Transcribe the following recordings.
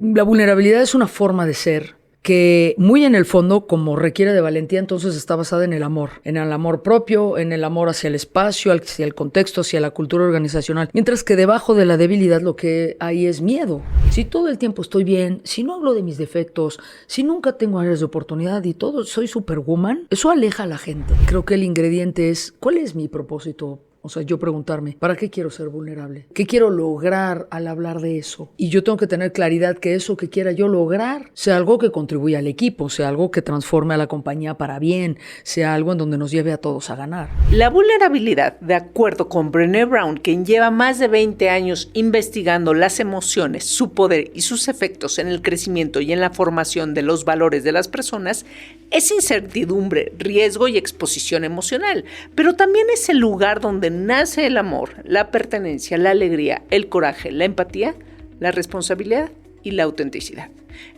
La vulnerabilidad es una forma de ser que muy en el fondo, como requiere de valentía, entonces está basada en el amor propio, en el amor hacia el espacio, hacia el contexto, hacia la cultura organizacional. Mientras que debajo de la debilidad lo que hay es miedo. Si todo el tiempo estoy bien, si no hablo de mis defectos, si nunca tengo áreas de oportunidad y todo, soy superwoman, eso aleja a la gente. Creo que el ingrediente es, ¿cuál es mi propósito? O sea, yo preguntarme, ¿para qué quiero ser vulnerable? ¿Qué quiero lograr al hablar de eso? Y yo tengo que tener claridad que eso que quiera yo lograr sea algo que contribuya al equipo, sea algo que transforme a la compañía para bien, sea algo en donde nos lleve a todos a ganar. La vulnerabilidad, de acuerdo con Brené Brown, quien lleva más de 20 años investigando las emociones, su poder y sus efectos en el crecimiento y en la formación de los valores de las personas, es incertidumbre, riesgo y exposición emocional, pero también es el lugar donde nace el amor, la pertenencia, la alegría, el coraje, la empatía, la responsabilidad y la autenticidad.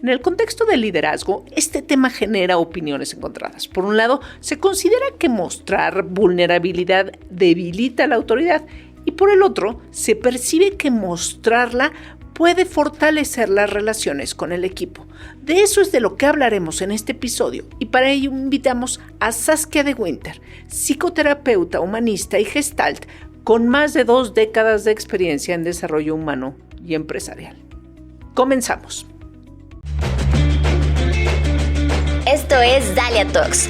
En el contexto del liderazgo, este tema genera opiniones encontradas. Por un lado, se considera que mostrar vulnerabilidad debilita la autoridad y por el otro, se percibe que mostrarla puede fortalecer las relaciones con el equipo. De eso es de lo que hablaremos en este episodio y para ello invitamos a Saskia de Winter, psicoterapeuta, humanista y gestalt con más de 2 décadas de experiencia en desarrollo humano y empresarial. Comenzamos. Esto es Dalia Talks.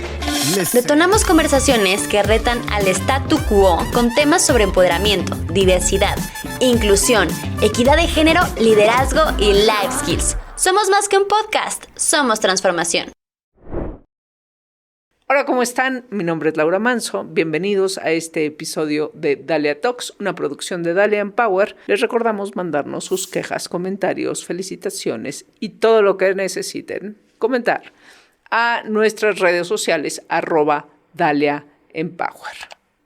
Detonamos conversaciones que retan al statu quo con temas sobre empoderamiento, diversidad, inclusión, equidad de género, liderazgo y life skills. Somos más que un podcast, somos transformación. Hola, ¿cómo están? Mi nombre es Laura Manso. Bienvenidos a este episodio de Dalia Talks, una producción de Dalia Empower. Les recordamos mandarnos sus quejas, comentarios, felicitaciones y todo lo que necesiten comentar a nuestras redes sociales @Dalia Empower.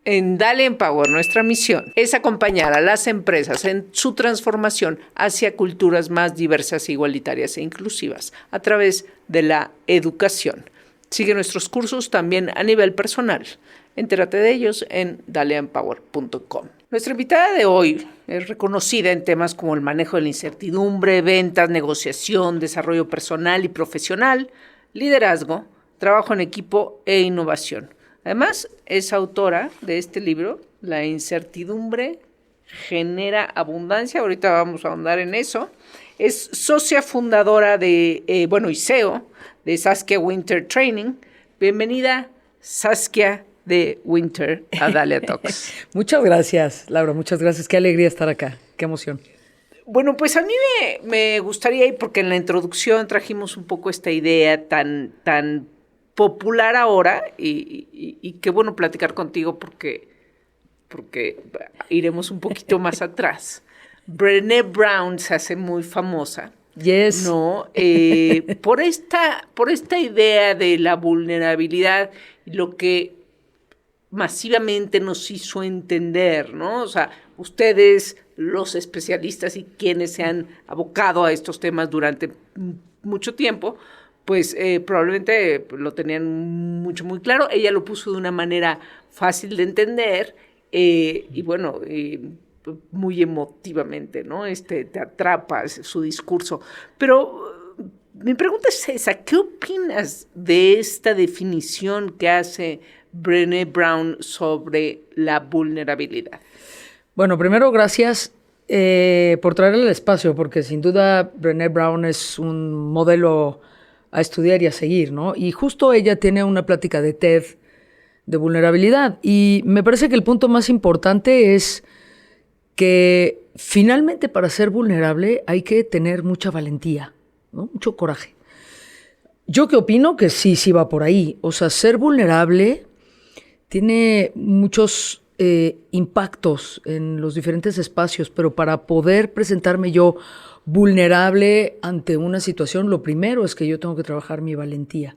En Dalia Empower, nuestra misión es acompañar a las empresas en su transformación hacia culturas más diversas, igualitarias e inclusivas a través de la educación. Sigue nuestros cursos también a nivel personal. Entérate de ellos en daliaempower.com. Nuestra invitada de hoy es reconocida en temas como el manejo de la incertidumbre, ventas, negociación, desarrollo personal y profesional, liderazgo, trabajo en equipo e innovación. Además, es autora de este libro, La incertidumbre genera abundancia. Ahorita vamos a ahondar en eso. Es socia fundadora y CEO de Saskia Winter Training. Bienvenida, Saskia de Winter, a Dalia Talks. Muchas gracias, Laura, muchas gracias. Qué alegría estar acá, qué emoción. Bueno, pues a mí me gustaría ir, porque en la introducción trajimos un poco esta idea tan popular ahora y qué bueno platicar contigo porque iremos un poquito más atrás. Brené Brown se hace muy famosa. Yes. ¿No? Por esta idea de la vulnerabilidad, lo que masivamente nos hizo entender, ¿no? O sea, ustedes, los especialistas y quienes se han abocado a estos temas durante mucho tiempo, pues probablemente lo tenían muy claro. Ella lo puso de una manera fácil de entender y bueno, muy emotivamente, ¿no? Te atrapa su discurso. Pero mi pregunta es esa: ¿qué opinas de esta definición que hace Brené Brown sobre la vulnerabilidad? Bueno, primero, gracias por traerle el espacio, porque sin duda Brené Brown es un modelo a estudiar y a seguir, ¿no? Y justo ella tiene una plática de TED de vulnerabilidad. Y me parece que el punto más importante es que finalmente para ser vulnerable hay que tener mucha valentía, ¿no? Mucho coraje. Yo que opino que sí va por ahí. O sea, ser vulnerable tiene muchos impactos en los diferentes espacios, pero para poder presentarme yo vulnerable ante una situación, lo primero es que yo tengo que trabajar mi valentía.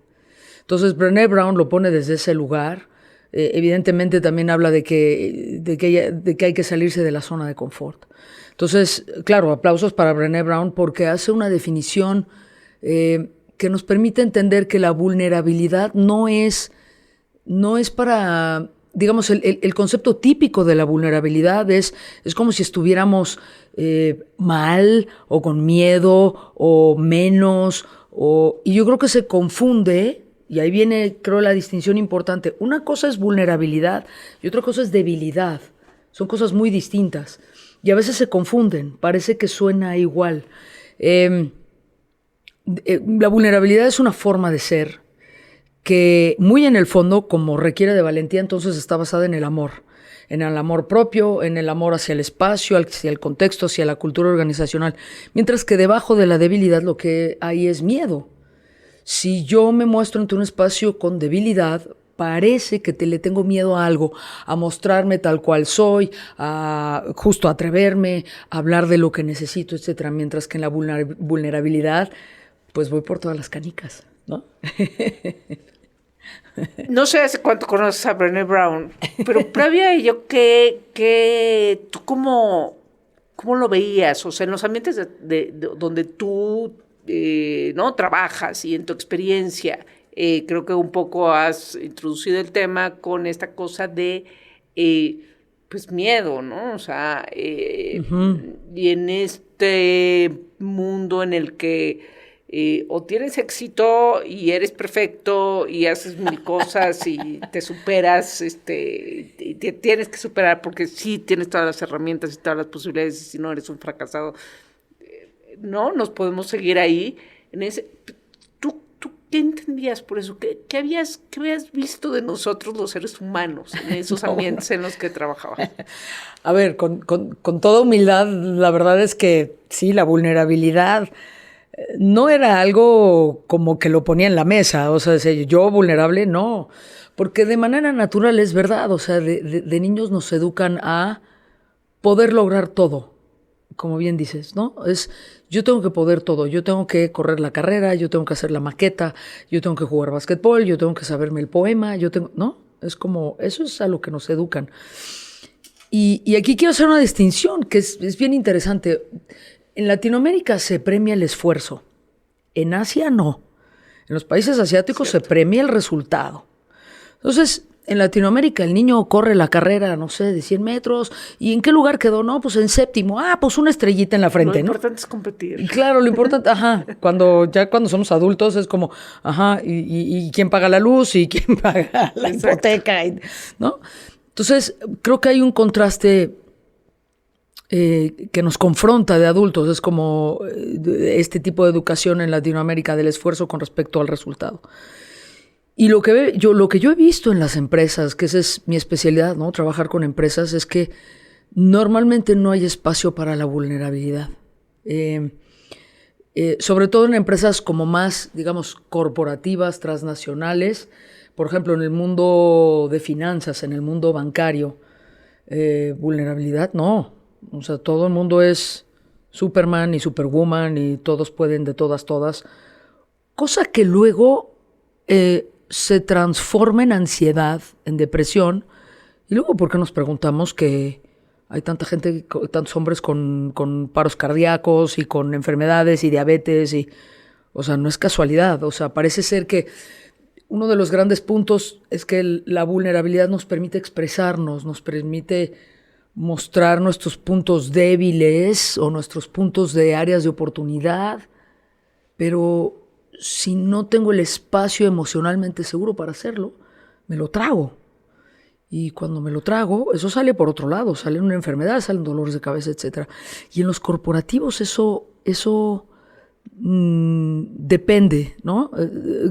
Entonces, Brené Brown lo pone desde ese lugar. Evidentemente también habla de que hay que salirse de la zona de confort. Entonces, claro, aplausos para Brené Brown porque hace una definición que nos permite entender que la vulnerabilidad no es para digamos, el concepto típico de la vulnerabilidad es como si estuviéramos mal o con miedo o menos. Y yo creo que se confunde, y ahí viene, creo, la distinción importante. Una cosa es vulnerabilidad y otra cosa es debilidad. Son cosas muy distintas. Y a veces se confunden, parece que suena igual. La vulnerabilidad es una forma de ser que muy en el fondo, como requiere de valentía, entonces está basada en el amor propio, en el amor hacia el espacio, hacia el contexto, hacia la cultura organizacional. Mientras que debajo de la debilidad lo que hay es miedo. Si yo me muestro ante un espacio con debilidad, parece que le tengo miedo a algo, a mostrarme tal cual soy, a justo atreverme, a hablar de lo que necesito, etcétera. Mientras que en la vulnerabilidad, pues voy por todas las canicas, ¿no? No sé hace cuánto conoces a Brené Brown, pero previo a ello, ¿tú cómo lo veías? O sea, en los ambientes donde tú ¿no? trabajas y en tu experiencia, creo que un poco has introducido el tema con esta cosa de pues miedo, ¿no? O sea, y en este mundo en el que o tienes éxito y eres perfecto y haces mil cosas y te superas, y te tienes que superar porque sí tienes todas las herramientas y todas las posibilidades y si no eres un fracasado, no, nos podemos seguir ahí. ¿Tú qué entendías por eso? ¿Qué habías visto de nosotros los seres humanos en esos ambientes en los que trabajabas? A ver, con toda humildad, la verdad es que sí, la vulnerabilidad no era algo como que lo ponía en la mesa, o sea, yo vulnerable, no, porque de manera natural es verdad, o sea, de niños nos educan a poder lograr todo, como bien dices, ¿no? Yo tengo que poder todo, yo tengo que correr la carrera, yo tengo que hacer la maqueta, yo tengo que jugar básquetbol, yo tengo que saberme el poema, ¿no? Es como, eso es a lo que nos educan. Y aquí quiero hacer una distinción que es bien interesante. En Latinoamérica se premia el esfuerzo, en Asia no. En los países asiáticos se premia el resultado. Entonces, en Latinoamérica el niño corre la carrera, no sé, de 100 metros. ¿Y en qué lugar quedó? No, pues en séptimo. Ah, pues una estrellita en la frente, ¿no? Lo ¿no? importante es competir. Claro, lo importante, cuando somos adultos es como, ¿y quién paga la luz? ¿Y quién paga la hipoteca? ¿No? Entonces, creo que hay un contraste que nos confronta de adultos, es como este tipo de educación en Latinoamérica del esfuerzo con respecto al resultado. Y lo que yo he visto en las empresas, que esa es mi especialidad, ¿no? Trabajar con empresas, es que normalmente no hay espacio para la vulnerabilidad. Sobre todo en empresas como más, digamos, corporativas, transnacionales, por ejemplo, en el mundo de finanzas, en el mundo bancario, vulnerabilidad no. O sea, todo el mundo es Superman y Superwoman y todos pueden de todas. Cosa que luego se transforma en ansiedad, en depresión. Y luego, ¿por qué nos preguntamos que hay tanta gente, tantos hombres con paros cardíacos y con enfermedades y diabetes? O sea, no es casualidad. O sea, parece ser que uno de los grandes puntos es que la vulnerabilidad nos permite expresarnos, nos permite mostrar nuestros puntos débiles o nuestros puntos de áreas de oportunidad, pero si no tengo el espacio emocionalmente seguro para hacerlo, me lo trago. Y cuando me lo trago, eso sale por otro lado, sale una enfermedad, salen dolores de cabeza, etc. Y en los corporativos eso depende, ¿no?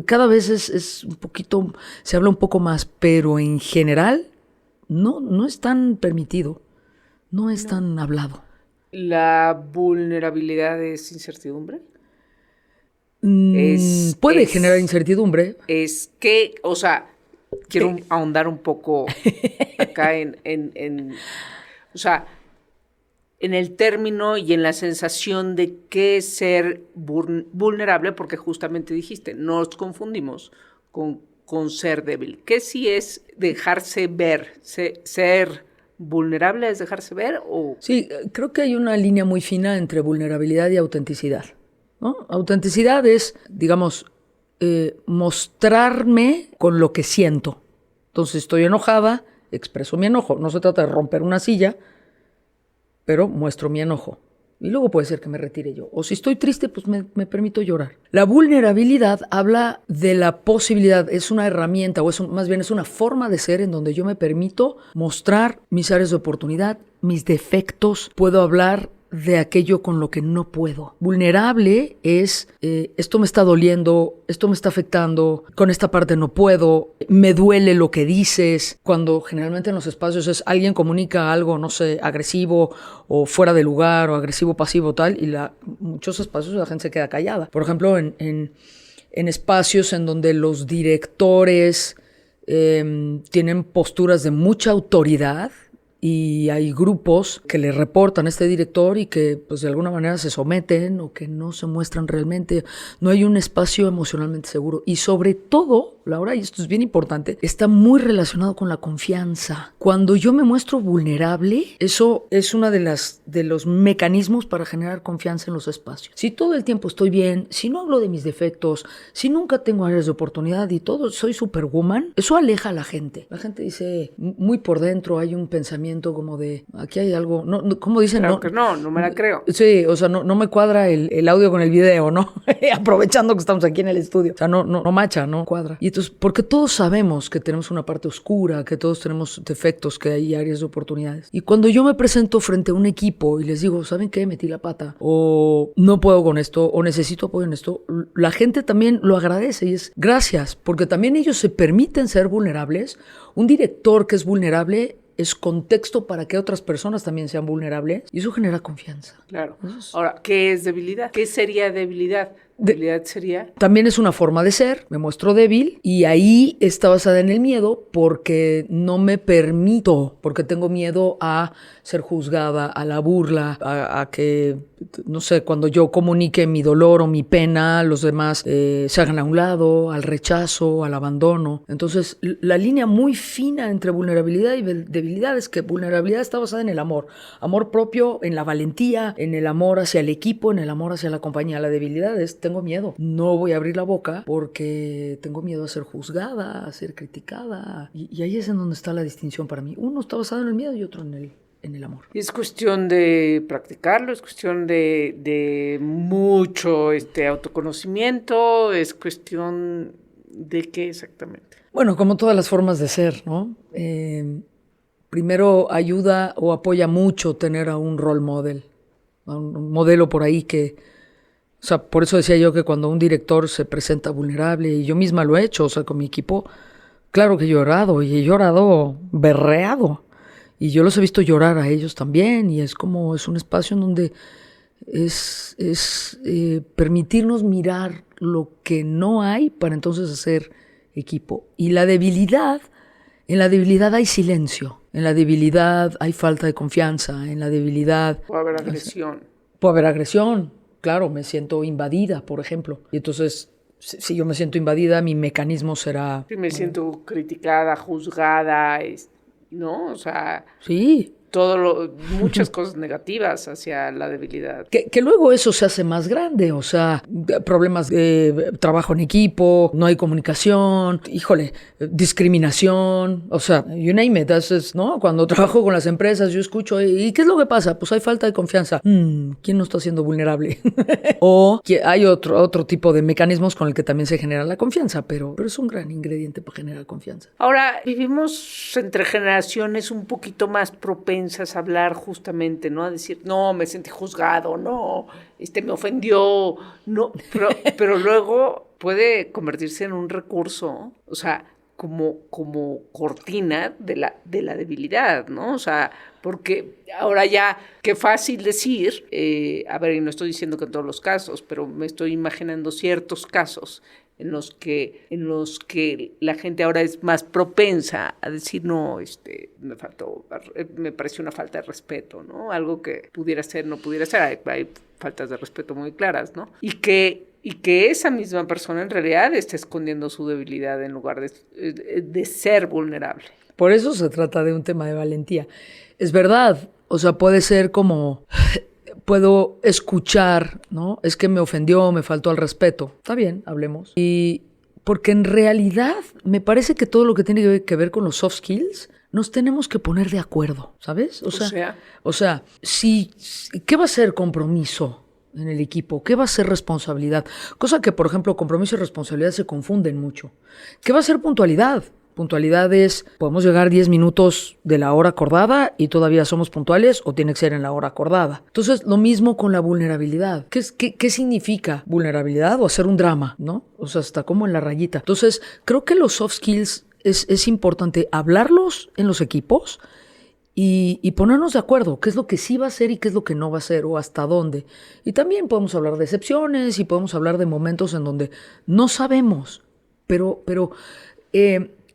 Cada vez es un poquito, se habla un poco más, pero en general no es tan permitido. No es tan hablado. ¿La vulnerabilidad es incertidumbre? Puede generar incertidumbre. Es que, o sea, quiero ahondar un poco acá o sea, en el término y en la sensación de qué es ser vulnerable, porque justamente dijiste, nos confundimos con ser débil. ¿Qué sí es dejarse ver, ser vulnerable es dejarse ver? Sí, creo que hay una línea muy fina entre vulnerabilidad y autenticidad, ¿no? Autenticidad es, digamos, mostrarme con lo que siento. Entonces estoy enojada expreso mi enojo. No se trata de romper una silla, pero muestro mi enojo. Y luego puede ser que me retire yo. O si estoy triste, pues me permito llorar. La vulnerabilidad habla de la posibilidad, es una herramienta, o más bien es una forma de ser en donde yo me permito mostrar mis áreas de oportunidad, mis defectos, puedo hablar de aquello con lo que no puedo. Vulnerable es, esto me está doliendo, esto me está afectando, con esta parte no puedo, me duele lo que dices. Cuando generalmente en los espacios es alguien comunica algo, no sé, agresivo o fuera de lugar o agresivo, pasivo, tal, y muchos espacios la gente se queda callada. Por ejemplo, en espacios en donde los directores tienen posturas de mucha autoridad, y hay grupos que le reportan a este director y que pues de alguna manera se someten o que no se muestran realmente. No hay un espacio emocionalmente seguro. Y sobre todo, Laura, y esto es bien importante, está muy relacionado con la confianza. Cuando yo me muestro vulnerable, eso es uno de los mecanismos para generar confianza en los espacios. Si todo el tiempo estoy bien, si no hablo de mis defectos, si nunca tengo áreas de oportunidad y todo, soy superwoman, eso aleja a la gente. La gente dice, muy por dentro hay un pensamiento como de, aquí hay algo, no, ¿cómo dicen? Claro que no me la creo. Sí, o sea, no me cuadra el audio con el video, ¿no? Aprovechando que estamos aquí en el estudio. O sea, no macha, no cuadra. Y entonces, porque todos sabemos que tenemos una parte oscura, que todos tenemos defectos, que hay áreas de oportunidades. Y cuando yo me presento frente a un equipo y les digo, ¿saben qué? Metí la pata. O no puedo con esto, o necesito apoyo en esto, la gente también lo agradece y es gracias, porque también ellos se permiten ser vulnerables. Un director que es vulnerable es contexto para que otras personas también sean vulnerables y eso genera confianza. Claro. Ahora, ¿qué es debilidad? ¿Qué sería debilidad? Debilidad sería... También es una forma de ser, me muestro débil y ahí está basada en el miedo porque no me permito, porque tengo miedo a ser juzgada, a la burla, a que, no sé, cuando yo comunique mi dolor o mi pena, los demás se hagan a un lado, al rechazo, al abandono. Entonces, la línea muy fina entre vulnerabilidad y debilidad es que vulnerabilidad está basada en el amor. Amor propio, en la valentía, en el amor hacia el equipo, en el amor hacia la compañía. La debilidad es tengo miedo. No voy a abrir la boca porque tengo miedo a ser juzgada, a ser criticada. Y ahí es en donde está la distinción para mí. Uno está basado en el miedo y otro en el amor. Es cuestión de practicarlo, es cuestión de mucho autoconocimiento, es cuestión de qué exactamente. Bueno, como todas las formas de ser, ¿no? Primero ayuda o apoya mucho tener a un role model, a un modelo por ahí que... O sea, por eso decía yo que cuando un director se presenta vulnerable, y yo misma lo he hecho, o sea, con mi equipo, claro que he llorado, y he llorado berreado, y yo los he visto llorar a ellos también, y es un espacio en donde es permitirnos mirar lo que no hay para entonces hacer equipo. Y en la debilidad hay silencio, en la debilidad hay falta de confianza, en la debilidad... Puede haber agresión. Puede haber agresión. Claro, me siento invadida, por ejemplo. Y entonces, si yo me siento invadida, mi mecanismo será... Sí, me siento criticada, juzgada, ¿no? O sea... Sí. Muchas cosas negativas hacia la debilidad. Que luego eso se hace más grande, o sea, problemas de trabajo en equipo, no hay comunicación, discriminación, o sea, you name it, ¿no? Cuando trabajo con las empresas yo escucho, ¿y qué es lo que pasa? Pues hay falta de confianza. ¿Quién no está siendo vulnerable? O que hay otro tipo de mecanismos con el que también se genera la confianza, pero es un gran ingrediente para generar confianza. Ahora, vivimos entre generaciones un poquito más propensas a hablar justamente, ¿no? A decir, no, me sentí juzgado, no, me ofendió, no, pero luego puede convertirse en un recurso, o sea, como cortina de la debilidad, ¿no? O sea, porque ahora ya, qué fácil decir, a ver, y no estoy diciendo que en todos los casos, pero me estoy imaginando ciertos casos en los que la gente ahora es más propensa a decir, no, me pareció una falta de respeto, ¿no? Algo que pudiera ser, no pudiera ser, hay faltas de respeto muy claras, ¿no? Y que esa misma persona en realidad está escondiendo su debilidad en lugar de ser vulnerable. Por eso se trata de un tema de valentía. Es verdad, o sea, puede ser como... Puedo escuchar, ¿no? Es que me ofendió, me faltó al respeto. Está bien, hablemos. Y porque en realidad me parece que todo lo que tiene que ver con los soft skills nos tenemos que poner de acuerdo, ¿sabes? O sea, ¿qué va a ser compromiso en el equipo? ¿Qué va a ser responsabilidad? Cosa que, por ejemplo, compromiso y responsabilidad se confunden mucho. ¿Qué va a ser puntualidad? Puntualidad es, podemos llegar 10 minutos de la hora acordada y todavía somos puntuales, o tiene que ser en la hora acordada. Entonces, lo mismo con la vulnerabilidad. ¿Qué significa vulnerabilidad o hacer un drama, ¿no? O sea, está como en la rayita. Entonces, creo que los soft skills es importante hablarlos en los equipos y ponernos de acuerdo qué es lo que sí va a ser y qué es lo que no va a ser, o hasta dónde. Y también podemos hablar de excepciones y podemos hablar de momentos en donde no sabemos, pero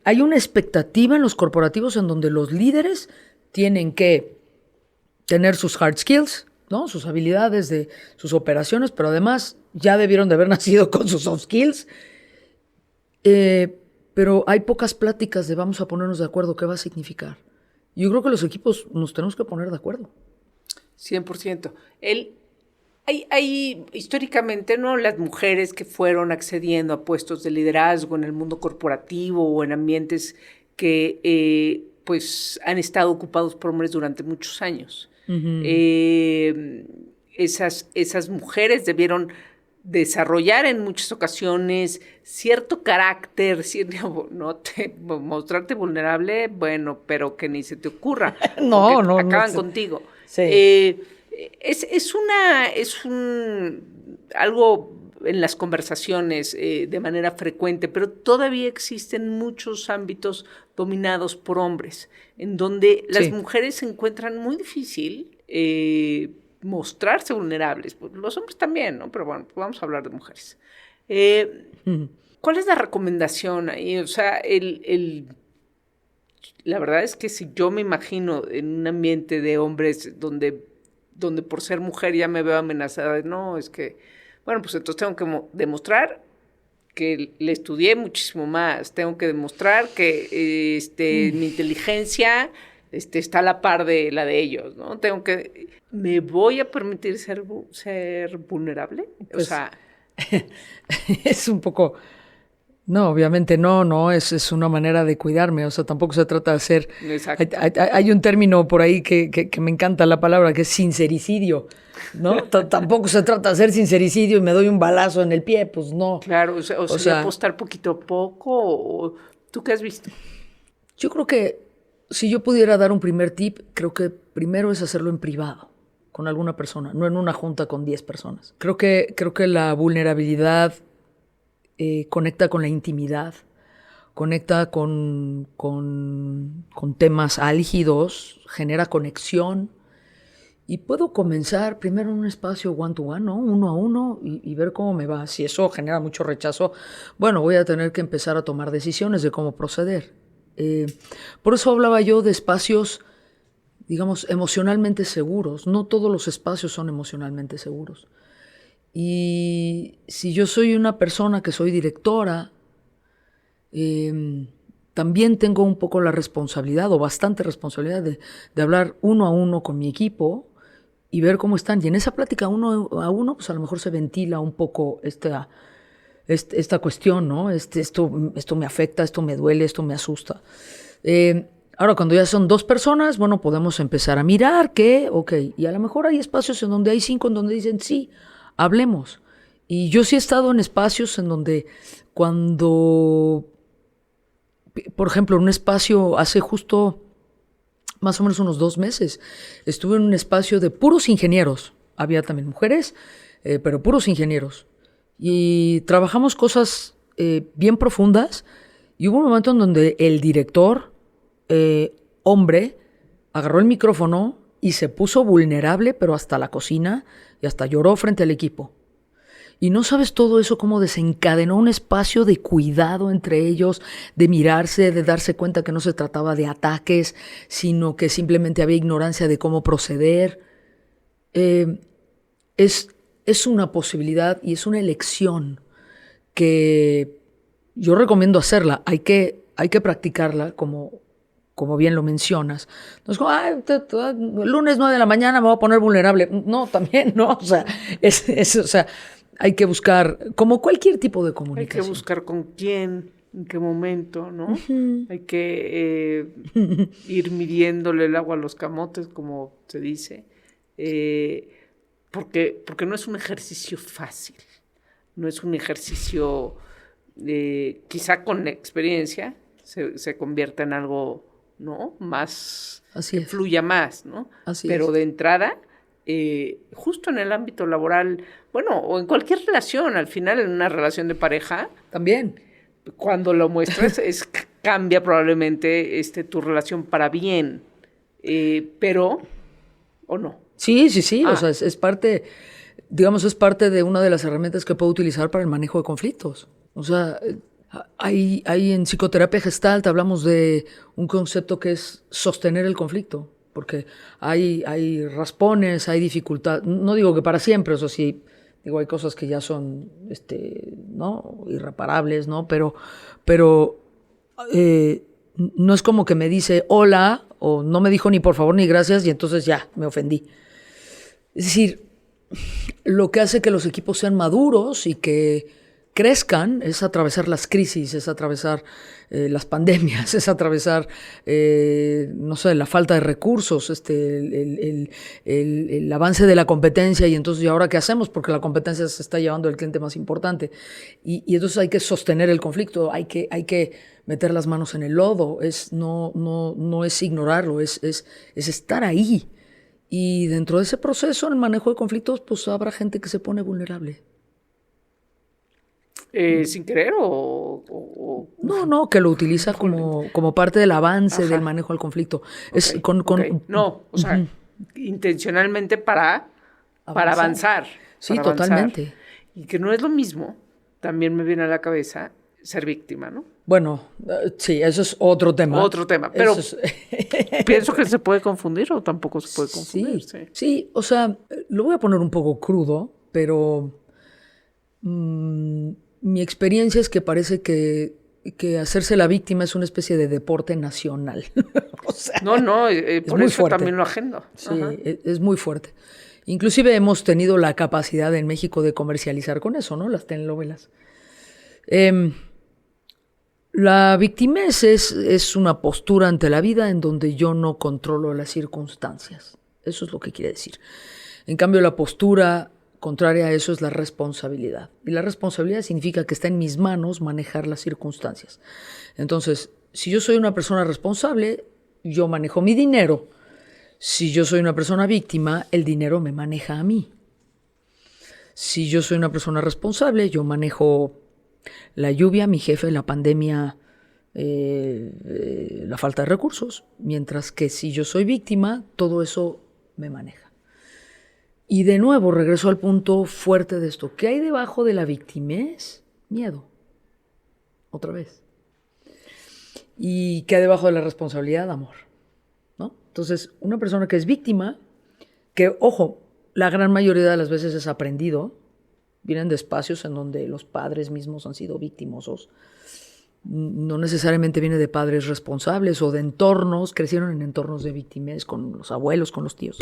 hay una expectativa en los corporativos en donde los líderes tienen que tener sus hard skills, ¿no? Sus habilidades de sus operaciones, pero además ya debieron de haber nacido con sus soft skills. Pero hay pocas pláticas de vamos a ponernos de acuerdo qué va a significar. Yo creo que los equipos nos tenemos que poner de acuerdo. 100%. Hay históricamente, ¿no?, las mujeres que fueron accediendo a puestos de liderazgo en el mundo corporativo o en ambientes que pues han estado ocupados por hombres durante muchos años. Uh-huh. Esas mujeres debieron desarrollar en muchas ocasiones cierto carácter, mostrarte vulnerable, bueno, pero que ni se te ocurra. No, acaban no, contigo. Sí. Algo en las conversaciones de manera frecuente, pero todavía existen muchos ámbitos dominados por hombres, en donde las mujeres se encuentran muy difícil mostrarse vulnerables. Los hombres también, ¿no? Pero bueno, vamos a hablar de mujeres. ¿Cuál es la recomendación ahí? O sea, la verdad es que si yo me imagino en un ambiente de hombres donde por ser mujer ya me veo amenazada, no, es que, bueno, pues entonces tengo que demostrar que le estudié muchísimo más, tengo que demostrar que mi inteligencia está a la par de la de ellos, ¿no? ¿Me voy a permitir ser vulnerable? Pues, o sea... es un poco... No, obviamente no, es una manera de cuidarme, o sea, tampoco se trata de hacer... Exacto. Hay un término por ahí que me encanta la palabra, que es sincericidio, ¿no? Tampoco se trata de hacer sincericidio y me doy un balazo en el pie, pues no. Claro, o sea, apostar poquito a poco, o ¿tú qué has visto? Yo creo que si yo pudiera dar un primer tip, creo que primero es hacerlo en privado, con alguna persona, no en una junta con 10 personas. Creo que la vulnerabilidad... conecta con la intimidad, conecta con temas álgidos, genera conexión, y puedo comenzar primero en un espacio one-to-one, ¿no? Uno a uno, y ver cómo me va. Si eso genera mucho rechazo, bueno, voy a tener que empezar a tomar decisiones de cómo proceder. Por eso hablaba yo de espacios, digamos, emocionalmente seguros. No todos los espacios son emocionalmente seguros. Y si yo soy una persona que soy directora, también tengo un poco la responsabilidad, o bastante responsabilidad, de hablar uno a uno con mi equipo y ver cómo están. Y en esa plática uno a uno, pues a lo mejor se ventila un poco esta cuestión, ¿no? Esto me afecta, esto me duele, esto me asusta. Ahora, cuando ya son 2 personas, bueno, podemos empezar a mirar y a lo mejor hay espacios en donde hay 5 en donde dicen sí, hablemos. Y yo sí he estado en espacios en donde cuando, por ejemplo, en un espacio hace justo más o menos unos 2 meses, estuve en un espacio de puros ingenieros. Había también mujeres, pero puros ingenieros. Y trabajamos cosas bien profundas, y hubo un momento en donde el director, hombre, agarró el micrófono y se puso vulnerable, pero hasta la cocina, y hasta lloró frente al equipo. Y no sabes todo eso cómo desencadenó un espacio de cuidado entre ellos, de mirarse, de darse cuenta que no se trataba de ataques, sino que simplemente había ignorancia de cómo proceder. Es una posibilidad y es una elección que yo recomiendo hacerla. Hay que practicarla como bien lo mencionas. No es como, el lunes 9 de la mañana me voy a poner vulnerable. No, también, ¿no? O sea, o sea, hay que buscar, como cualquier tipo de comunicación. Hay que buscar con quién en qué momento, ¿no? Hay que ir midiéndole el agua a los camotes, como se dice, porque no es un ejercicio fácil, no es un ejercicio, quizá con experiencia se convierta en algo, ¿no? Más, Así es. fluya más, ¿no? Así Pero es. de entrada, justo en el ámbito laboral, bueno, o en cualquier relación, al final en una relación de pareja, También. cuando lo muestras cambia probablemente tu relación para bien, pero, ¿o no? Sí. O sea, es parte, digamos, es parte de una de las herramientas que puedo utilizar para el manejo de conflictos. O sea, hay en psicoterapia Gestalt hablamos de un concepto que es sostener el conflicto, porque hay raspones, hay dificultad. No digo que para siempre, eso sí, digo, hay cosas que ya son, ¿no? Irreparables, ¿no? Pero no es como que me dice hola o no me dijo ni por favor ni gracias y entonces ya, me ofendí. Es decir, lo que hace que los equipos sean maduros y que crezcan es atravesar las crisis, es atravesar las pandemias, es atravesar, no sé, la falta de recursos, el avance de la competencia y entonces, ¿y ahora qué hacemos? Porque la competencia se está llevando al cliente más importante. Y entonces hay que sostener el conflicto, hay que meter las manos en el lodo, no es ignorarlo, es estar ahí. Y dentro de ese proceso, en el manejo de conflictos, pues habrá gente que se pone vulnerable. ¿Sin querer o...? No, que lo utiliza como parte del avance del manejo del conflicto. Okay, no, o sea, intencionalmente para avanzar. Sí, para totalmente. Avanzar. Y que no es lo mismo, también me viene a la cabeza, ser víctima, ¿no? Bueno, sí, eso es otro tema. Otro tema, pero pienso que se puede confundir o tampoco se puede confundir. Sí, o sea, lo voy a poner un poco crudo, pero mi experiencia es que parece que hacerse la víctima es una especie de deporte nacional. O sea, no, por muy eso fuerte. también lo agendo. Sí, es muy fuerte. Inclusive hemos tenido la capacidad en México de comercializar con eso, ¿no? Las telenovelas. La victimez es una postura ante la vida en donde yo no controlo las circunstancias. Eso es lo que quiere decir. En cambio, la postura contraria a eso es la responsabilidad. Y la responsabilidad significa que está en mis manos manejar las circunstancias. Entonces, si yo soy una persona responsable, yo manejo mi dinero. Si yo soy una persona víctima, el dinero me maneja a mí. Si yo soy una persona responsable, yo manejo la lluvia, mi jefe, la pandemia, la falta de recursos. Mientras que si yo soy víctima, todo eso me maneja. Y de nuevo regreso al punto fuerte de esto. ¿Qué hay debajo de la victimez? Miedo. Otra vez. ¿Y qué hay debajo de la responsabilidad? Amor. ¿No? Entonces, una persona que es víctima, que, ojo, la gran mayoría de las veces es aprendido, vienen de espacios en donde los padres mismos han sido victimosos, no necesariamente viene de padres responsables o de entornos, crecieron en entornos de victimez con los abuelos, con los tíos.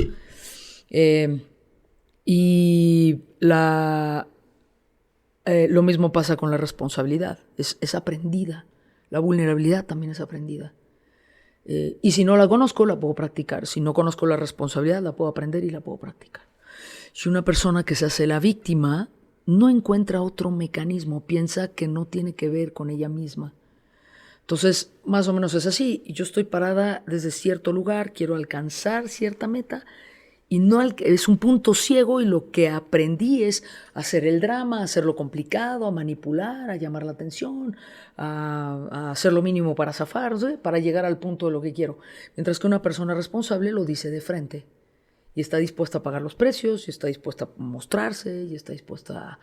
Y lo mismo pasa con la responsabilidad, es aprendida. La vulnerabilidad también es aprendida. Y si no la conozco, la puedo practicar. Si no conozco la responsabilidad, la puedo aprender y la puedo practicar. Si una persona que se hace la víctima no encuentra otro mecanismo, piensa que no tiene que ver con ella misma. Entonces, más o menos es así. Yo estoy parada desde cierto lugar, quiero alcanzar cierta meta, y es un punto ciego y lo que aprendí es hacer el drama, a hacerlo complicado, a manipular, a llamar la atención, a hacer lo mínimo para zafarse, para llegar al punto de lo que quiero. Mientras que una persona responsable lo dice de frente y está dispuesta a pagar los precios, y está dispuesta a mostrarse, y está dispuesta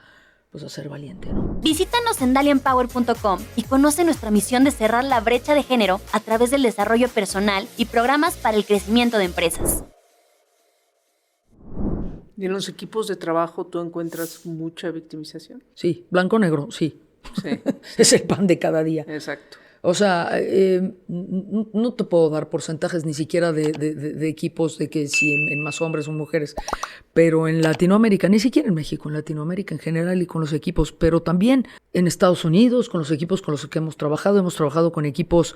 a ser valiente, ¿no? Visítanos en dalianpower.com y conoce nuestra misión de cerrar la brecha de género a través del desarrollo personal y programas para el crecimiento de empresas. ¿Y en los equipos de trabajo tú encuentras mucha victimización? Sí, blanco-negro, sí. Es el pan de cada día. Exacto. O sea, no te puedo dar porcentajes ni siquiera de equipos de que si en más hombres o mujeres, pero en Latinoamérica, ni siquiera en México, en Latinoamérica en general y con los equipos, pero también en Estados Unidos, con los equipos con los que hemos trabajado con equipos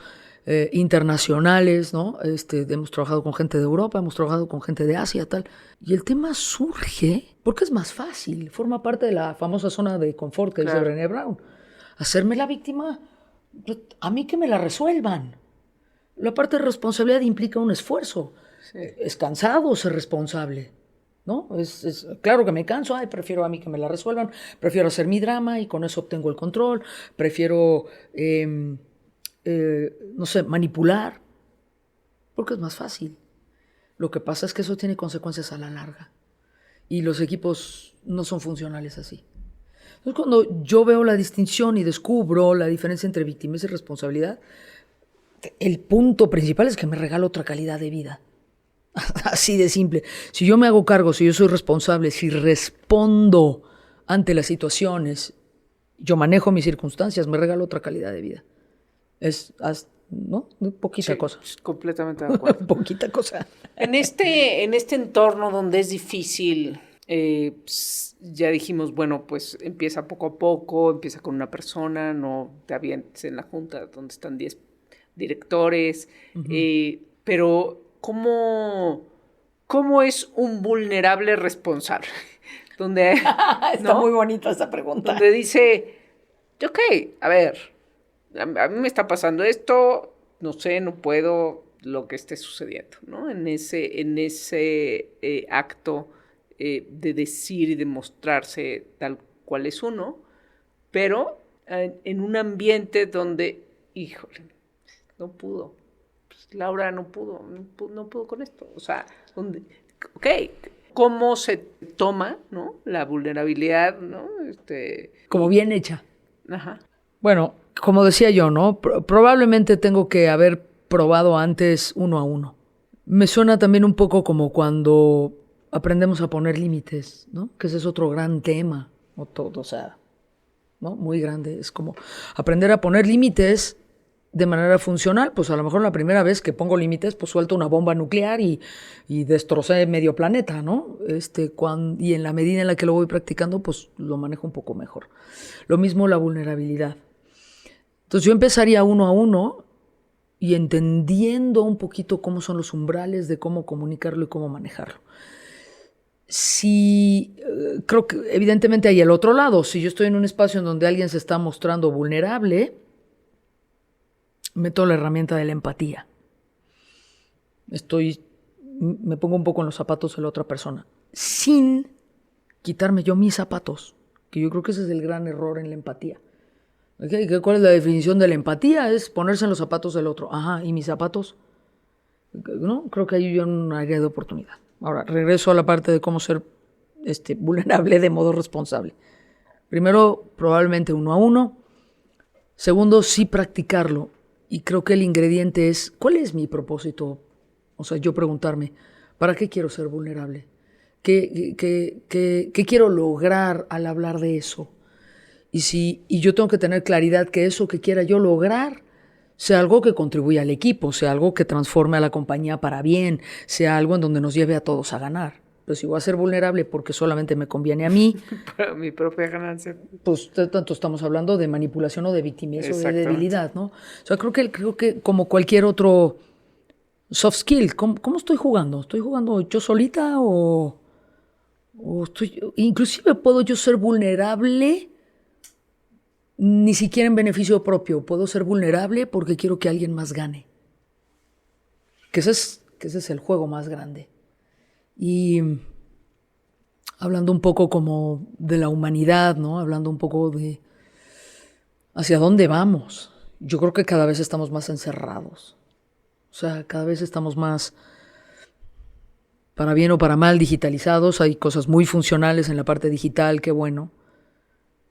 internacionales, ¿no? Hemos trabajado con gente de Europa, hemos trabajado con gente de Asia, tal. Y el tema surge porque es más fácil, forma parte de la famosa zona de confort que dice Brené Brown. Hacerme la víctima, a mí que me la resuelvan. La parte de responsabilidad implica un esfuerzo. Sí. Es cansado ser responsable, ¿no? Claro que me canso, prefiero a mí que me la resuelvan, prefiero hacer mi drama y con eso obtengo el control, prefiero, no sé, manipular, porque es más fácil. Lo que pasa es que eso tiene consecuencias a la larga y los equipos no son funcionales así. Entonces, cuando yo veo la distinción y descubro la diferencia entre victimez y responsabilidad, el punto principal es que me regalo otra calidad de vida. Así de simple. Si yo me hago cargo, si yo soy responsable, si respondo ante las situaciones, yo manejo mis circunstancias, me regalo otra calidad de vida. ¿No? Poquita cosa. Completamente de acuerdo. Poquita cosa. En este entorno donde es difícil... ya dijimos, bueno, pues empieza poco a poco, empieza con una persona, no te avientes en la junta donde están 10 directores, pero ¿cómo es un vulnerable responsable? Donde, Está muy bonita esa pregunta. Donde dice, ok, a ver, a mí me está pasando esto, no sé, no puedo, lo que esté sucediendo, ¿no? En ese acto de decir y de mostrarse tal cual es uno, pero en un ambiente donde, híjole, no pudo. Pues Laura no pudo con esto. O sea, ok, ¿cómo se toma, ¿no? La vulnerabilidad, ¿no? Como bien hecha. Ajá. Bueno, como decía yo, ¿no? Probablemente tengo que haber probado antes 1 a 1. Me suena también un poco como cuando aprendemos a poner límites, ¿no? Que ese es otro gran tema, o sea, ¿no? Muy grande. Es como aprender a poner límites de manera funcional. Pues a lo mejor la primera vez que pongo límites, pues suelto una bomba nuclear y destrocé medio planeta, ¿no? Y en la medida en la que lo voy practicando, pues lo manejo un poco mejor. Lo mismo la vulnerabilidad. Entonces yo empezaría 1 a 1 y entendiendo un poquito cómo son los umbrales de cómo comunicarlo y cómo manejarlo. Si creo que evidentemente hay el otro lado. Si yo estoy en un espacio en donde alguien se está mostrando vulnerable, meto la herramienta de la empatía. Me pongo un poco en los zapatos de la otra persona, sin quitarme yo mis zapatos, que yo creo que ese es el gran error en la empatía. ¿Okay? ¿Cuál es la definición de la empatía? Es ponerse en los zapatos del otro. Ajá, ¿y mis zapatos? ¿No? Creo que hay un área de oportunidad. Ahora, regreso a la parte de cómo ser vulnerable de modo responsable. Primero, probablemente 1 a 1. Segundo, sí practicarlo. Y creo que el ingrediente es, ¿cuál es mi propósito? O sea, yo preguntarme, ¿para qué quiero ser vulnerable? ¿Qué quiero lograr al hablar de eso? Y yo tengo que tener claridad que eso que quiera yo lograr sea algo que contribuya al equipo, sea algo que transforme a la compañía para bien, sea algo en donde nos lleve a todos a ganar. Pero si voy a ser vulnerable porque solamente me conviene a mí... Para mi propia ganancia. Pues tanto estamos hablando de manipulación o de victimez o de debilidad, ¿no? O sea, creo que como cualquier otro soft skill, ¿cómo estoy jugando? ¿Estoy jugando yo solita o inclusive puedo yo ser vulnerable ni siquiera en beneficio propio? Puedo ser vulnerable porque quiero que alguien más gane. Que ese es el juego más grande. Y hablando un poco como de la humanidad, ¿no? Hablando un poco de hacia dónde vamos. Yo creo que cada vez estamos más encerrados. O sea, cada vez estamos más, para bien o para mal, digitalizados. Hay cosas muy funcionales en la parte digital, qué bueno.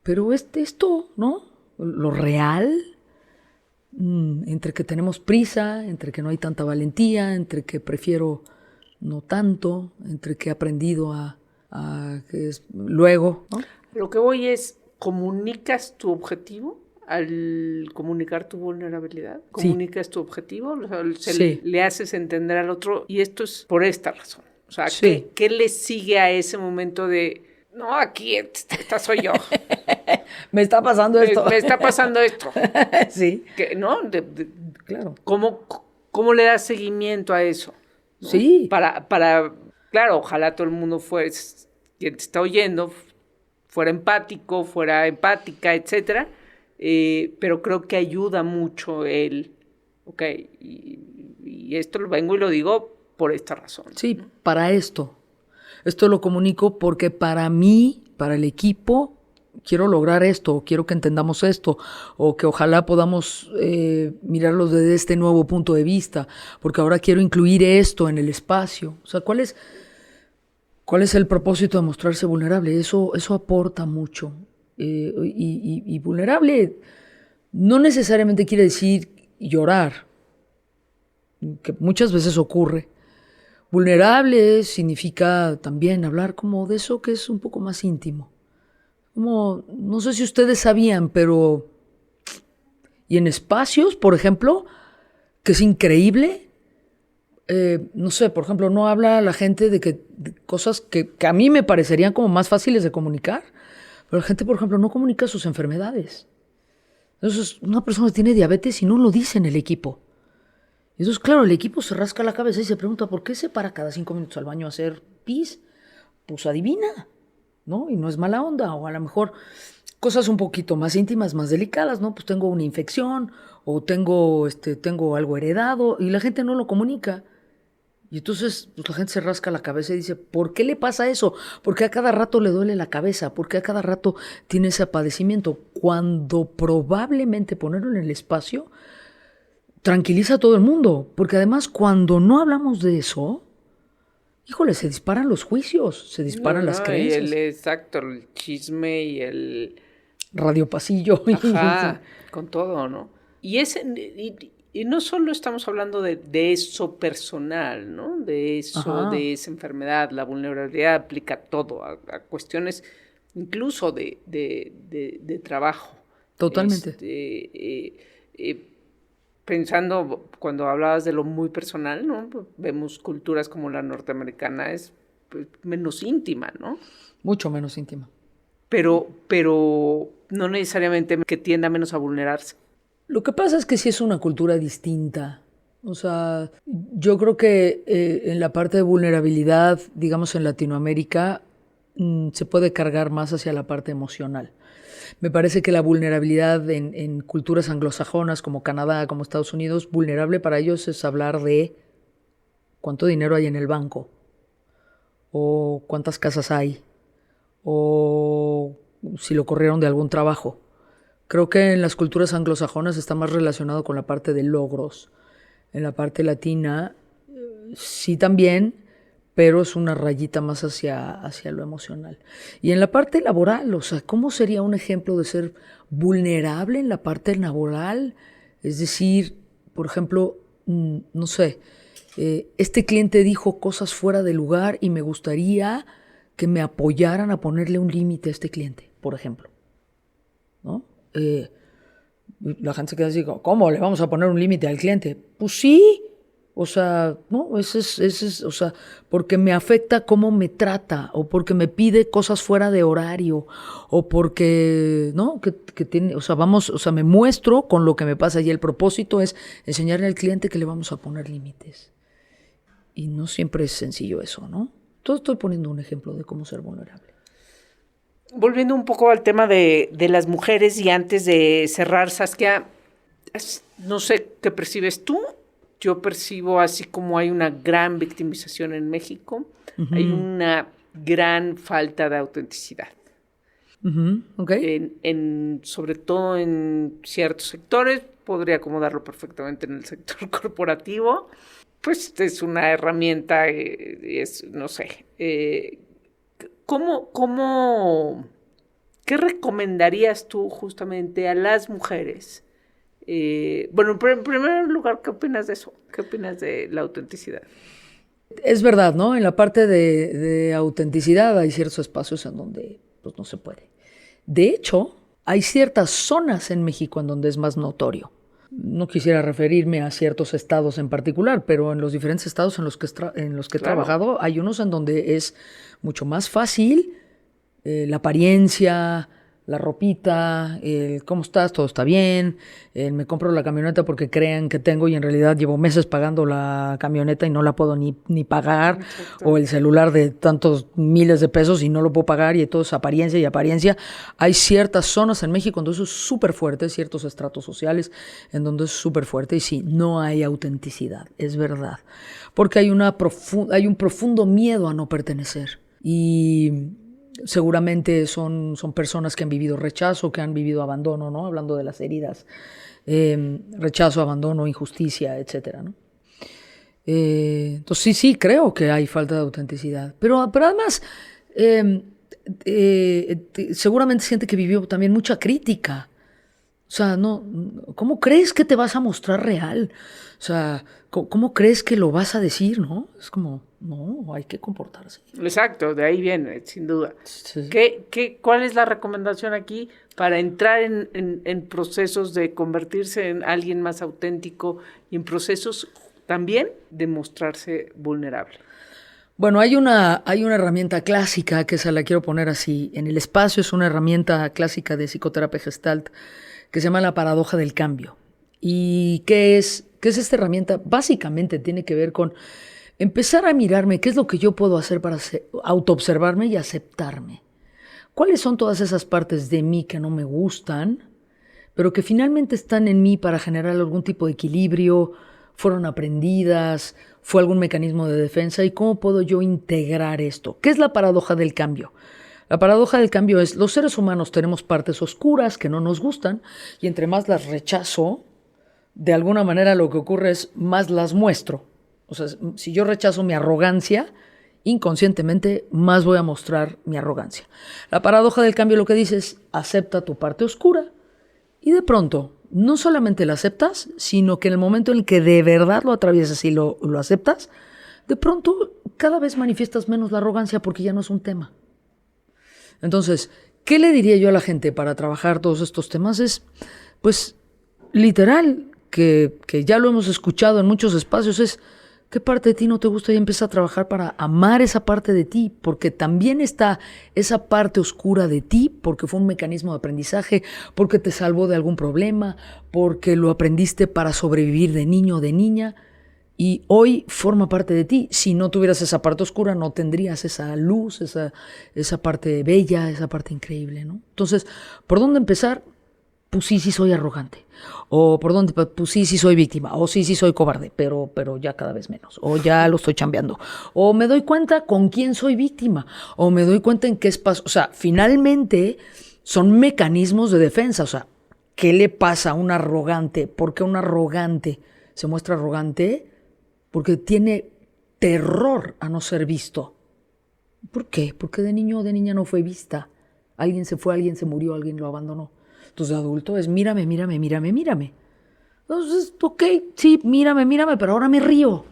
Pero esto, ¿no? Lo real, entre que tenemos prisa, entre que no hay tanta valentía, entre que prefiero no tanto, entre que he aprendido a que es luego, ¿no? Lo que voy es, ¿comunicas tu objetivo al comunicar tu vulnerabilidad? Sí. ¿Comunicas tu objetivo? O sea, Sí. le haces entender al otro, y esto es por esta razón. O sea, Sí. ¿qué le sigue a ese momento de, no, aquí esta soy yo? Me está pasando esto. Me está pasando esto. Sí, ¿No? claro. ¿Cómo le das seguimiento a eso? ¿No? Sí. Para, claro, ojalá todo el mundo quien te está oyendo, fuera empático, fuera empática, etcétera, pero creo que ayuda mucho ok, y esto lo vengo y lo digo por esta razón. Sí, para esto. Esto lo comunico porque para mí, para el equipo, quiero lograr esto, quiero que entendamos esto, o que ojalá podamos mirarlo desde este nuevo punto de vista, porque ahora quiero incluir esto en el espacio. O sea, ¿cuál es el propósito de mostrarse vulnerable? Eso aporta mucho. Y vulnerable no necesariamente quiere decir llorar, que muchas veces ocurre. Vulnerable significa también hablar como de eso que es un poco más íntimo. Como, no sé si ustedes sabían, pero... Y en espacios, por ejemplo, que es increíble, no sé, por ejemplo, no habla la gente de cosas que a mí me parecerían como más fáciles de comunicar, pero la gente, por ejemplo, no comunica sus enfermedades. Entonces, una persona tiene diabetes y no lo dice en el equipo. Entonces, claro, el equipo se rasca la cabeza y se pregunta, ¿por qué se para cada 5 minutos al baño a hacer pis? Pues adivina, ¿no? Y no es mala onda, o a lo mejor cosas un poquito más íntimas, más delicadas, ¿no? Pues tengo una infección, o tengo algo heredado, y la gente no lo comunica. Y entonces pues, la gente se rasca la cabeza y dice, ¿por qué le pasa eso? ¿Por qué a cada rato le duele la cabeza? ¿Por qué a cada rato tiene ese padecimiento? Cuando probablemente ponerlo en el espacio tranquiliza a todo el mundo, porque además cuando no hablamos de eso, híjole, se disparan los juicios, se disparan las creencias. Exacto, el chisme y el... Radio pasillo. Ajá, con todo, ¿no? Y no solo estamos hablando de eso personal, ¿no? De eso, Ajá. de esa enfermedad, la vulnerabilidad aplica todo, a cuestiones incluso de trabajo. Totalmente. Pensando, cuando hablabas de lo muy personal, ¿no? Pues vemos culturas como la norteamericana, es pues, menos íntima, ¿no? Mucho menos íntima. Pero no necesariamente que tienda menos a vulnerarse. Lo que pasa es que sí es una cultura distinta. O sea, yo creo que en la parte de vulnerabilidad, digamos en Latinoamérica, se puede cargar más hacia la parte emocional. Me parece que la vulnerabilidad en culturas anglosajonas como Canadá, como Estados Unidos, vulnerable para ellos es hablar de cuánto dinero hay en el banco, o cuántas casas hay, o si lo corrieron de algún trabajo. Creo que en las culturas anglosajonas está más relacionado con la parte de logros. En la parte latina sí también, pero es una rayita más hacia lo emocional. Y en la parte laboral, o sea, ¿cómo sería un ejemplo de ser vulnerable en la parte laboral? Es decir, por ejemplo, no sé, este cliente dijo cosas fuera de lugar y me gustaría que me apoyaran a ponerle un límite a este cliente, por ejemplo, ¿no? La gente se queda así, ¿cómo le vamos a poner un límite al cliente? Pues sí, o sea, no, ese es, o sea, porque me afecta cómo me trata, o porque me pide cosas fuera de horario, o porque, ¿no? Que tiene, o sea, me muestro con lo que me pasa, y el propósito es enseñarle al cliente que le vamos a poner límites. Y no siempre es sencillo eso, ¿no? Todo estoy poniendo un ejemplo de cómo ser vulnerable. Volviendo un poco al tema de las mujeres, y antes de cerrar, Saskia, no sé qué percibes tú. Yo percibo así como hay una gran victimización en México, hay una gran falta de autenticidad. Okay. Sobre todo en ciertos sectores, podría acomodarlo perfectamente en el sector corporativo. Pues es una herramienta, no sé. ¿Qué recomendarías tú justamente a las mujeres? Bueno, en primer lugar, ¿qué opinas de eso? ¿Qué opinas de la autenticidad? Es verdad, ¿no? En la parte de autenticidad hay ciertos espacios en donde pues, no se puede. De hecho, Hay ciertas zonas en México en donde es más notorio. No quisiera referirme a ciertos estados en particular, pero en los diferentes estados en los que he trabajado, hay unos en donde es mucho más fácil la apariencia, la ropita, cómo estás, todo está bien, me compro la camioneta porque crean que tengo y en realidad llevo meses pagando la camioneta y no la puedo ni pagar. Exacto. O el celular de tantos miles de pesos y no lo puedo pagar y todo es apariencia y apariencia. Hay ciertas zonas en México donde eso es súper fuerte, ciertos estratos sociales en donde es súper fuerte y sí, no hay autenticidad, es verdad. Porque hay un profundo miedo a no pertenecer y seguramente son personas que han vivido rechazo, que han vivido abandono, ¿no? Hablando de las heridas, rechazo, abandono, injusticia, etcétera, ¿no? Entonces sí, creo que hay falta de autenticidad. Pero además, seguramente siente que vivió también mucha crítica. O sea, no, ¿cómo crees que te vas a mostrar real? O sea, ¿cómo crees que lo vas a decir, no? Es como, no, hay que comportarse. Exacto, de ahí viene, sin duda. Sí. ¿Cuál es la recomendación aquí para entrar en procesos de convertirse en alguien más auténtico y en procesos también de mostrarse vulnerable? Bueno, hay una herramienta clásica, que esa la quiero poner así, en el espacio, es una herramienta clásica de psicoterapia Gestalt, que se llama la paradoja del cambio. ¿Y qué es esta herramienta? Básicamente tiene que ver con empezar a mirarme qué es lo que yo puedo hacer para autoobservarme y aceptarme. ¿Cuáles son todas esas partes de mí que no me gustan, pero que finalmente están en mí para generar algún tipo de equilibrio, fueron aprendidas, fue algún mecanismo de defensa? ¿Y cómo puedo yo integrar esto? ¿Qué es la paradoja del cambio? La paradoja del cambio es, los seres humanos tenemos partes oscuras que no nos gustan y entre más las rechazo, de alguna manera lo que ocurre es más las muestro. O sea, si yo rechazo mi arrogancia, inconscientemente más voy a mostrar mi arrogancia. La paradoja del cambio lo que dice es, acepta tu parte oscura y de pronto no solamente la aceptas, sino que en el momento en el que de verdad lo atraviesas y lo aceptas, de pronto cada vez manifiestas menos la arrogancia porque ya no es un tema. Entonces, ¿qué le diría yo a la gente para trabajar todos estos temas? Es, pues, literal, que ya lo hemos escuchado en muchos espacios, es ¿qué parte de ti no te gusta? Y empieza a trabajar para amar esa parte de ti, porque también está esa parte oscura de ti, porque fue un mecanismo de aprendizaje, porque te salvó de algún problema, porque lo aprendiste para sobrevivir de niño o de niña, y hoy forma parte de ti. Si no tuvieras esa parte oscura, no tendrías esa luz, esa parte bella, esa parte increíble, ¿no? Entonces, ¿por dónde empezar? Pues sí soy arrogante. O por dónde, pues sí soy víctima. O sí soy cobarde, pero ya cada vez menos. O ya lo estoy chambeando. O me doy cuenta con quién soy víctima. O me doy cuenta en qué espacio. O sea, finalmente son mecanismos de defensa. O sea, ¿qué le pasa a un arrogante? ¿Por qué un arrogante se muestra arrogante? Porque tiene terror a no ser visto. ¿Por qué? Porque de niño o de niña no fue vista. Alguien se fue, alguien se murió, alguien lo abandonó. Entonces, de adulto es mírame. Entonces, ok, sí, mírame, pero ahora me río.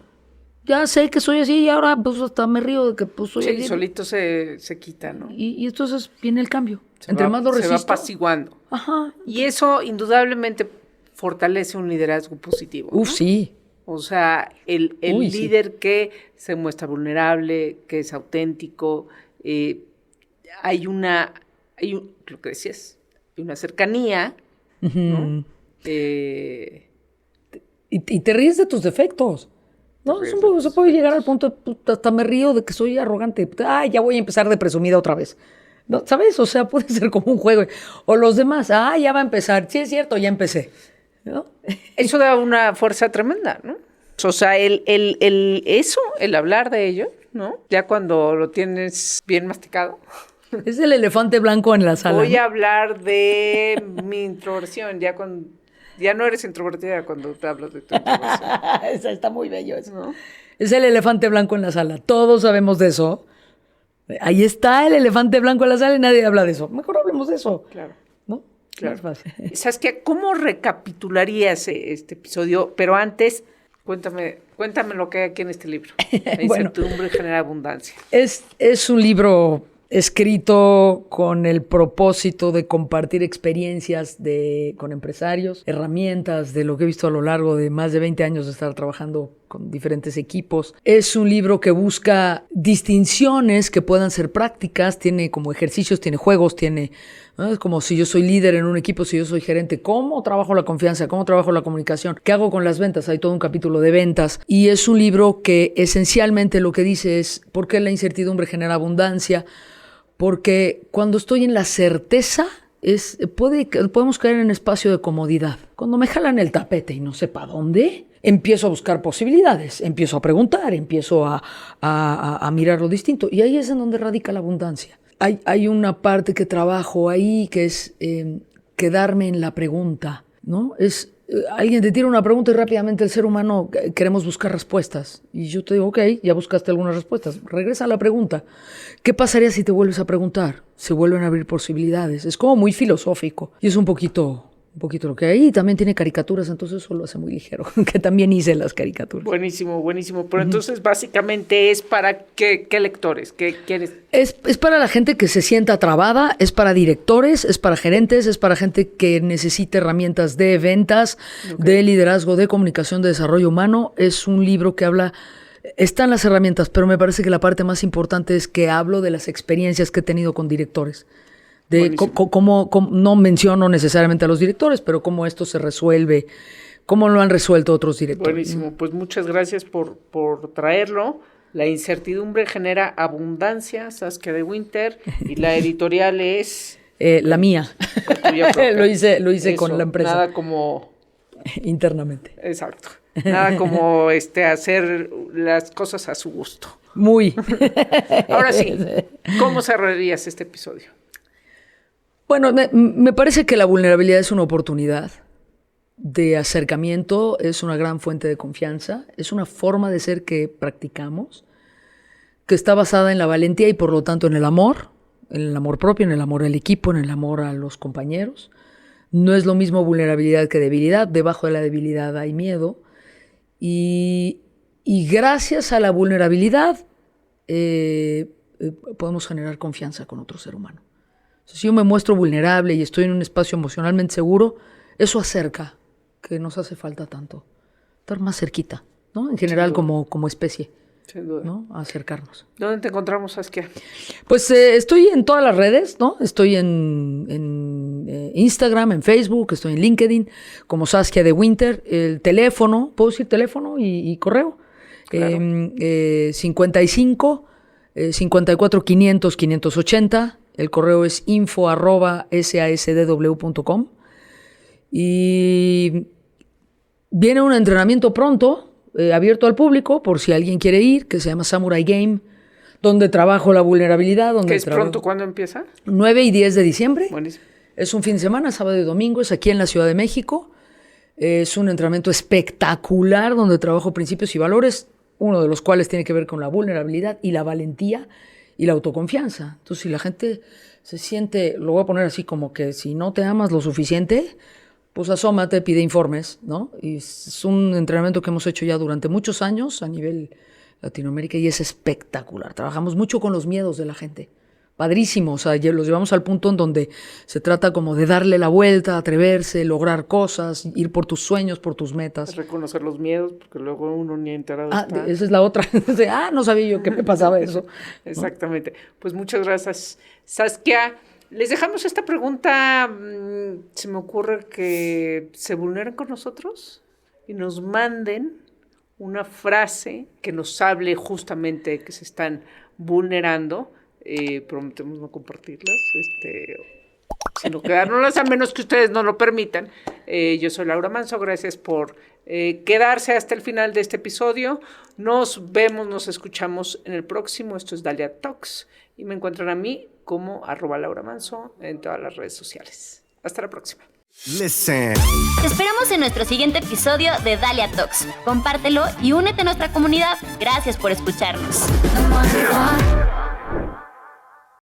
Ya sé que soy así y ahora pues hasta me río de que pues soy así. Sí, solito se quita, ¿no? Y entonces viene el cambio. Entre más lo resisto, se va apaciguando. Ajá. Y eso indudablemente fortalece un liderazgo positivo, ¿no? Sí. O sea, el líder que se muestra vulnerable, que es auténtico, lo que decías, hay una cercanía, ¿no? Y te ríes de tus defectos, ¿no? Se puede llegar al punto de, hasta me río de que soy arrogante. Ya voy a empezar de presumida otra vez. ¿No? ¿Sabes? O sea, puede ser como un juego. O los demás, ya va a empezar. Sí, es cierto, ya empecé, ¿no? Eso da una fuerza tremenda, ¿no? O sea, el hablar de ello, ¿no? Ya cuando lo tienes bien masticado. Es el elefante blanco en la sala. Voy a hablar de mi introversión, ya no eres introvertida cuando te hablas de tu introversión. Está muy bello eso, ¿no? Es el elefante blanco en la sala. Todos sabemos de eso. Ahí está el elefante blanco en la sala y nadie habla de eso. Mejor hablemos de eso. Claro. ¿No? Claro. Es fácil. ¿Sabes qué? ¿Cómo recapitularías este episodio? Pero antes, cuéntame lo que hay aquí en este libro. La incertidumbre genera abundancia. Es un libro escrito con el propósito de compartir experiencias con empresarios, herramientas de lo que he visto a lo largo de más de 20 años de estar trabajando con diferentes equipos. Es un libro que busca distinciones que puedan ser prácticas, tiene como ejercicios, tiene juegos, tiene... ¿no? Es como si yo soy líder en un equipo, si yo soy gerente, ¿cómo trabajo la confianza? ¿Cómo trabajo la comunicación? ¿Qué hago con las ventas? Hay todo un capítulo de ventas. Y es un libro que esencialmente lo que dice es ¿por qué la incertidumbre genera abundancia? Porque cuando estoy en la certeza, podemos caer en espacio de comodidad. Cuando me jalan el tapete y no sé para dónde, empiezo a buscar posibilidades, empiezo a preguntar, empiezo a mirar lo distinto. Y ahí es en donde radica la abundancia. Hay una parte que trabajo ahí que es quedarme en la pregunta, ¿no? Alguien te tira una pregunta y rápidamente el ser humano queremos buscar respuestas. Y yo te digo, ok, ya buscaste algunas respuestas. Regresa a la pregunta. ¿Qué pasaría si te vuelves a preguntar? Se vuelven a abrir posibilidades. Es como muy filosófico. Y es un poquito lo que hay. Y también tiene caricaturas, entonces eso lo hace muy ligero. Que también hice las caricaturas. Buenísimo. Pero entonces básicamente es para qué lectores, ¿qué quieres? Es para la gente que se sienta trabada, es para directores, es para gerentes, es para gente que necesite herramientas de ventas, de liderazgo, de comunicación, de desarrollo humano. Es un libro que habla... Están las herramientas, pero me parece que la parte más importante es que hablo de las experiencias que he tenido con directores. De cómo no menciono necesariamente a los directores, pero cómo esto se resuelve, cómo lo han resuelto otros directores. Buenísimo, pues muchas gracias por traerlo. La incertidumbre genera abundancia, Saskia de Winter, y la editorial es... la mía. Lo hice Eso, con la empresa. Nada como... Internamente. Exacto. Nada como hacer las cosas a su gusto. Muy. Ahora sí, ¿cómo cerrarías este episodio? Bueno, me parece que la vulnerabilidad es una oportunidad de acercamiento, es una gran fuente de confianza, es una forma de ser que practicamos, que está basada en la valentía y por lo tanto en el amor propio, en el amor al equipo, en el amor a los compañeros. No es lo mismo vulnerabilidad que debilidad, debajo de la debilidad hay miedo y gracias a la vulnerabilidad podemos generar confianza con otro ser humano. Si yo me muestro vulnerable y estoy en un espacio emocionalmente seguro, eso acerca, que nos hace falta tanto. Estar más cerquita, ¿no? En general como especie, sin duda, ¿no? A acercarnos. ¿Dónde te encontramos, Saskia? Pues estoy en todas las redes, ¿no? Estoy en Instagram, en Facebook, estoy en LinkedIn, como Saskia de Winter. El teléfono, ¿puedo decir teléfono y correo? Claro. 55 54 500 580. El correo es info@sasdw.com. Y viene un entrenamiento pronto, abierto al público, por si alguien quiere ir, que se llama Samurai Game, donde trabajo la vulnerabilidad. ¿Qué es pronto? ¿Cuándo empieza? 9 y 10 de diciembre. Buenísimo. Es un fin de semana, sábado y domingo, es aquí en la Ciudad de México. Es un entrenamiento espectacular donde trabajo principios y valores, uno de los cuales tiene que ver con la vulnerabilidad y la valentía y la autoconfianza. Entonces, si la gente se siente, lo voy a poner así como que si no te amas lo suficiente, pues asómate, pide informes, ¿no? Y es un entrenamiento que hemos hecho ya durante muchos años a nivel Latinoamérica y es espectacular. Trabajamos mucho con los miedos de la gente. Padrísimo, o sea, los llevamos al punto en donde se trata como de darle la vuelta, atreverse, lograr cosas, ir por tus sueños, por tus metas. Reconocer los miedos, porque luego uno ni enterado está. Esa es la otra. No sabía yo que me pasaba eso. Exactamente. Pues muchas gracias, Saskia. Les dejamos esta pregunta. Se me ocurre que se vulneren con nosotros y nos manden una frase que nos hable justamente que se están vulnerando. Prometemos no compartirlas, sino quedárnoslas a menos que ustedes no lo permitan. Yo soy Laura Manso, gracias por quedarse hasta el final de este episodio. Nos vemos, nos escuchamos en el próximo. Esto es Dalia Talks y me encuentran a mí como @Laura Manso en todas las redes sociales. Hasta la próxima. Listen. Te esperamos en nuestro siguiente episodio de Dalia Talks. Compártelo y únete a nuestra comunidad. Gracias por escucharnos.